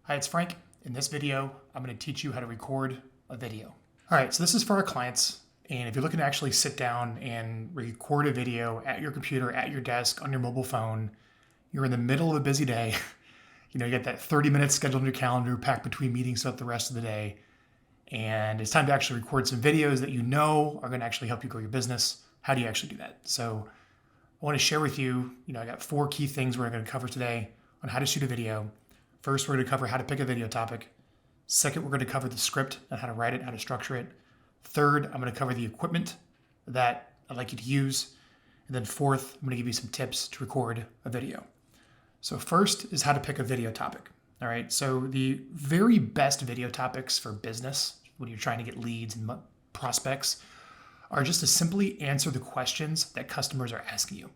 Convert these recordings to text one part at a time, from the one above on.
Hi, it's Frank. In this video, I'm going to teach you how to record a video. All right, so this is for our clients. And if you're looking to actually sit down and record a video at your computer, at your desk, on your mobile phone, you're in the middle of a busy day. You get that 30 minutes scheduled in your calendar, packed between meetings throughout the rest of the day. And it's time to actually record some videos that you know are going to actually help you grow your business. How do you actually do that? So I want to share with you, I got 4 key things we're going to cover today on how to shoot a video. First, we're going to cover how to pick a video topic. Second, we're going to cover the script and how to write it, how to structure it. Third, I'm going to cover the equipment that I'd like you to use. And then fourth, I'm going to give you some tips to record a video. So first is how to pick a video topic. All right, so the very best video topics for business, when you're trying to get leads and prospects, are just to simply answer the questions that customers are asking you.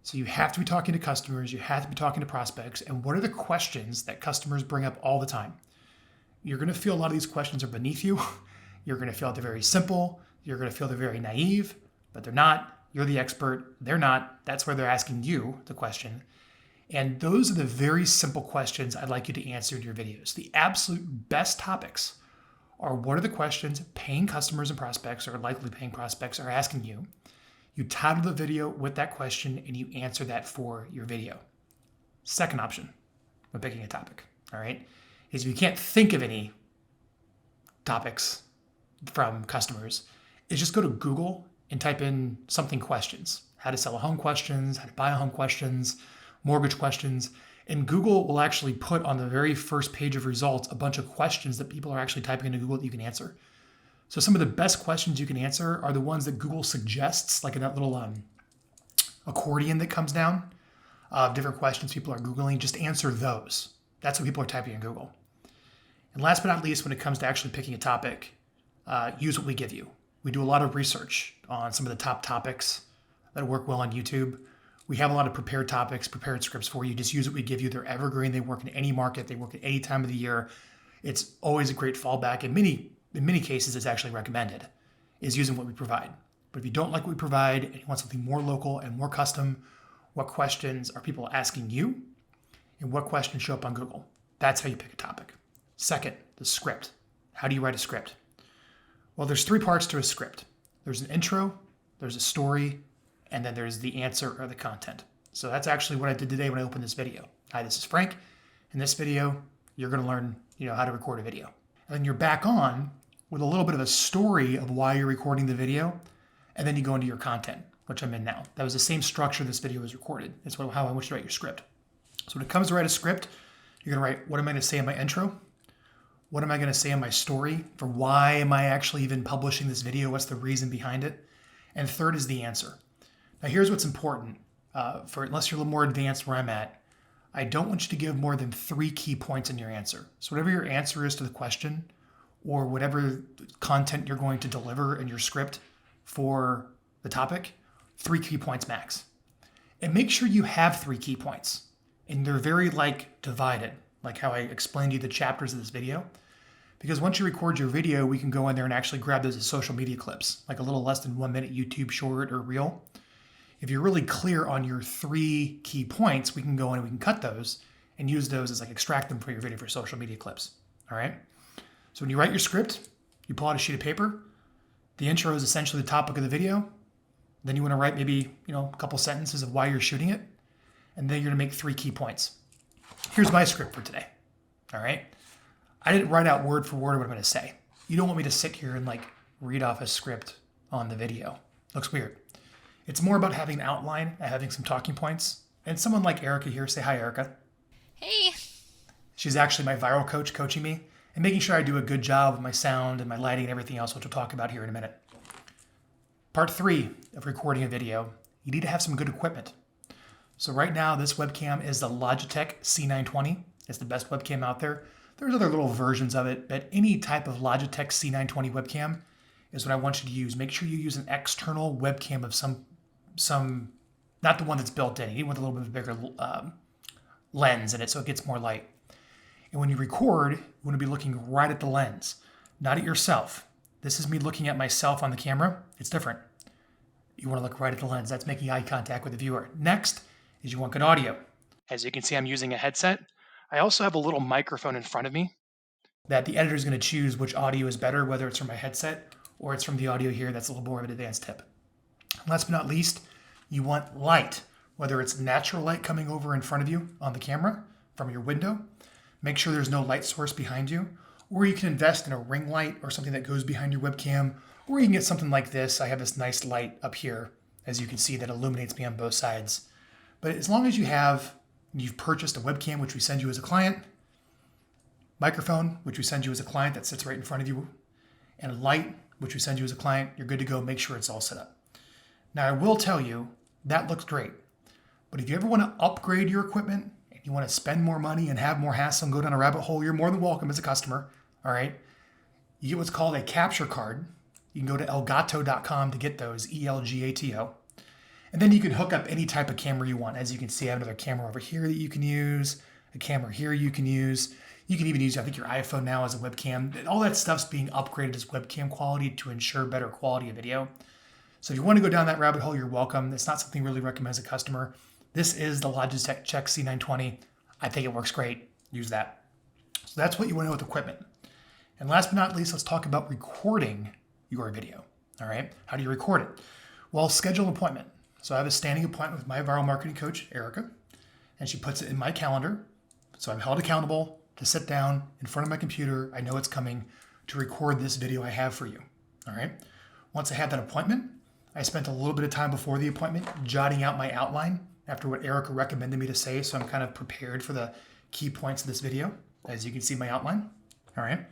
So you have to be talking to customers, you have to be talking to prospects, and what are the questions that customers bring up all the time? You're going to feel a lot of these questions are beneath you. You're going to feel they're very simple. You're going to feel they're very naive, but they're not. You're the expert. They're not. That's where they're asking you the question. And those are the very simple questions I'd like you to answer in your videos. The absolute best topics are what are the questions paying customers and prospects or likely paying prospects are asking you. You title the video with that question and you answer that for your video. Second option when picking a topic, all right, is if you can't think of any topics from customers, is just go to Google and type in something questions, how to sell a home questions, how to buy a home questions, mortgage questions. And Google will actually put on the very first page of results a bunch of questions that people are actually typing into Google that you can answer. So some of the best questions you can answer are the ones that Google suggests, like in that little accordion that comes down of different questions people are Googling. Just answer those. That's what people are typing in Google. And last but not least, when it comes to actually picking a topic, use what we give you. We do a lot of research on some of the top topics that work well on YouTube. We have a lot of prepared topics, prepared scripts for you. Just use what we give you. They're evergreen. They work in any market. They work at any time of the year. It's always a great fallback. In many cases, it's actually recommended, is using what we provide. But if you don't like what we provide and you want something more local and more custom, what questions are people asking you and what questions show up on Google? That's how you pick a topic. Second, the script. How do you write a script? Well, there's 3 parts to a script. There's an intro, there's a story, and then there's the answer or the content. So that's actually what I did today when I opened this video. Hi, this is Frank. In this video, you're going to learn, how to record a video. And then you're back on with a little bit of a story of why you're recording the video, and then you go into your content, which I'm in now. That was the same structure this video was recorded. It's how I want you to write your script. So when it comes to write a script, you're going to write, what am I going to say in my intro? What am I going to say in my story? For why am I actually even publishing this video? What's the reason behind it? And third is the answer. Now here's what's important. Unless you're a little more advanced where I'm at, I don't want you to give more than 3 key points in your answer. So whatever your answer is to the question, or whatever content you're going to deliver in your script for the topic, 3 key points max. And make sure you have 3 key points. And they're very divided, like how I explained to you the chapters of this video. Because once you record your video, we can go in there and actually grab those as social media clips, like a little less than 1 minute YouTube short or reel. If you're really clear on your 3 key points, we can go in and we can cut those and use those as extract them for your video for social media clips. All right. So when you write your script, you pull out a sheet of paper. The intro is essentially the topic of the video. Then you want to write maybe, a couple sentences of why you're shooting it. And then you're going to make 3 key points. Here's my script for today. All right. I didn't write out word for word what I'm going to say. You don't want me to sit here and read off a script on the video. Looks weird. It's more about having an outline and having some talking points. And someone like Erica here, say hi, Erica. Hey. She's actually my Vyral coach coaching me and making sure I do a good job with my sound and my lighting and everything else, which we'll talk about here in a minute. Part 3 of recording a video, you need to have some good equipment. So right now, this webcam is the Logitech C920. It's the best webcam out there. There's other little versions of it, but any type of Logitech C920 webcam is what I want you to use. Make sure you use an external webcam of some, not the one that's built in. You need one with a little bit bigger lens in it so it gets more light. And when you record, you want to be looking right at the lens, not at yourself. This is me looking at myself on the camera. It's different. You want to look right at the lens. That's making eye contact with the viewer. Next is you want good audio. As you can see, I'm using a headset. I also have a little microphone in front of me that the editor is going to choose which audio is better, whether it's from my headset or it's from the audio here. That's a little more of an advanced tip. Last but not least, you want light, whether it's natural light coming over in front of you on the camera from your window. Make sure there's no light source behind you, or you can invest in a ring light or something that goes behind your webcam, or you can get something like this. I have this nice light up here, as you can see, that illuminates me on both sides. But as long as you've purchased a webcam, which we send you as a client, microphone, which we send you as a client that sits right in front of you, and a light, which we send you as a client, you're good to go. Make sure it's all set up. Now, I will tell you, that looks great. But if you ever want to upgrade your equipment, and you want to spend more money and have more hassle and go down a rabbit hole, you're more than welcome as a customer, all right? You get what's called a capture card. You can go to elgato.com to get those, ELGATO. And then you can hook up any type of camera you want. As you can see, I have another camera over here that you can use, a camera here you can use. You can even use, I think, your iPhone now as a webcam. All that stuff's being upgraded as webcam quality to ensure better quality of video. So if you want to go down that rabbit hole, you're welcome. It's not something I really recommend as a customer. This is the Logitech C920. I think it works great. Use that. So that's what you want to know with equipment. And last but not least, let's talk about recording your video. All right. How do you record it? Well, schedule an appointment. So I have a standing appointment with my viral marketing coach, Erica, and she puts it in my calendar. So I'm held accountable to sit down in front of my computer. I know it's coming to record this video I have for you. All right. Once I had that appointment, I spent a little bit of time before the appointment jotting out my outline after what Erica recommended me to say. So I'm kind of prepared for the key points of this video. As you can see, my outline. All right.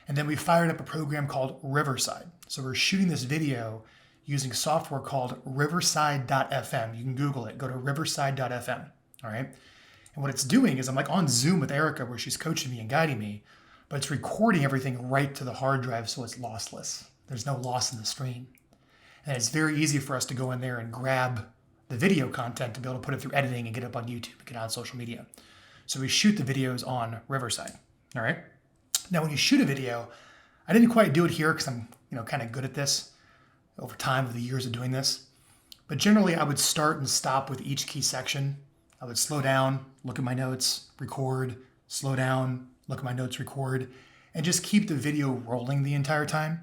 And then we fired up a program called Riverside. So we're shooting this video using software called riverside.fm. You can Google it. Go to riverside.fm. All right. And what it's doing is I'm like on Zoom with Erica where she's coaching me and guiding me, but it's recording everything right to the hard drive so it's lossless. There's no loss in the stream. And it's very easy for us to go in there and grab the video content to be able to put it through editing and get it up on YouTube and get it on social media. So we shoot the videos on Riverside. All right. Now, when you shoot a video, I didn't quite do it here because I'm kind of good at this over time of the years of doing this. But generally, I would start and stop with each key section. I would slow down, look at my notes, record, slow down, look at my notes, record, and just keep the video rolling the entire time.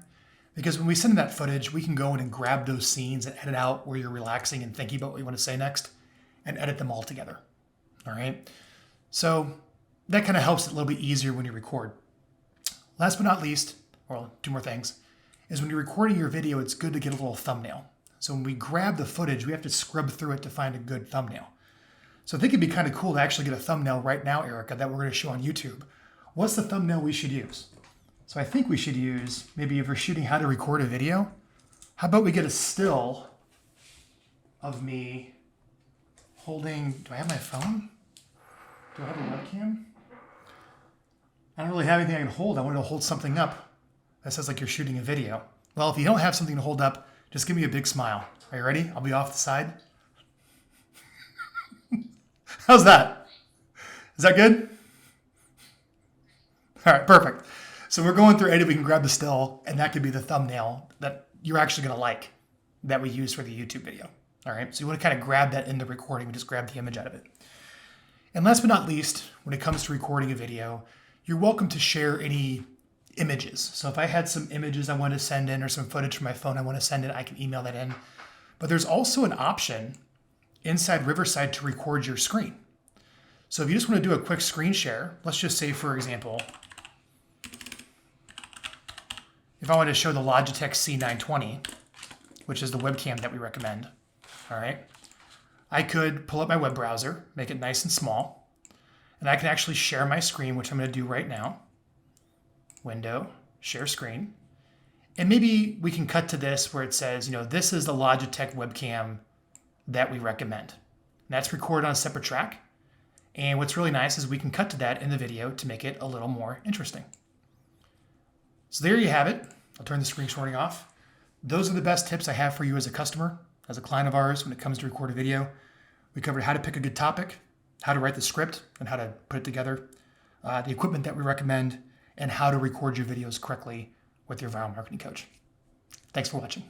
Because when we send that footage, we can go in and grab those scenes and edit out where you're relaxing and thinking about what you want to say next and edit them all together. All right. So that kind of helps it a little bit easier when you record. Last but not least, well, two more things, is when you're recording your video, it's good to get a little thumbnail. So when we grab the footage, we have to scrub through it to find a good thumbnail. So I think it'd be kind of cool to actually get a thumbnail right now, Erica, that we're going to show on YouTube. What's the thumbnail we should use? So I think we should use, maybe if we're shooting how to record a video, how about we get a still of me holding, do I have my phone? Do I have a webcam? I don't really have anything I can hold. I wanted to hold something up that says like you're shooting a video. Well, if you don't have something to hold up, just give me a big smile. Are you ready? I'll be off the side. How's that? Is that good? All right, perfect. So we're going through edit. We can grab the still, and that could be the thumbnail that you're actually going to like that we use for the YouTube video. All right, so you want to kind of grab that in the recording. We just grab the image out of it. And last but not least, when it comes to recording a video, you're welcome to share any images. So if I had some images I want to send in or some footage from my phone I want to send in, I can email that in. But there's also an option inside Riverside to record your screen. So if you just want to do a quick screen share, let's just say, for example, if I want to show the Logitech C920, which is the webcam that we recommend, all right, I could pull up my web browser, make it nice and small, and I can actually share my screen, which I'm going to do right now. Window, share screen. And maybe we can cut to this where it says, this is the Logitech webcam that we recommend. And that's recorded on a separate track. And what's really nice is we can cut to that in the video to make it a little more interesting. So there you have it. I'll turn the screen recording off. Those are the best tips I have for you as a customer, as a client of ours when it comes to record a video. We covered how to pick a good topic, how to write the script and how to put it together, the equipment that we recommend, and how to record your videos correctly with your viral marketing coach. Thanks for watching.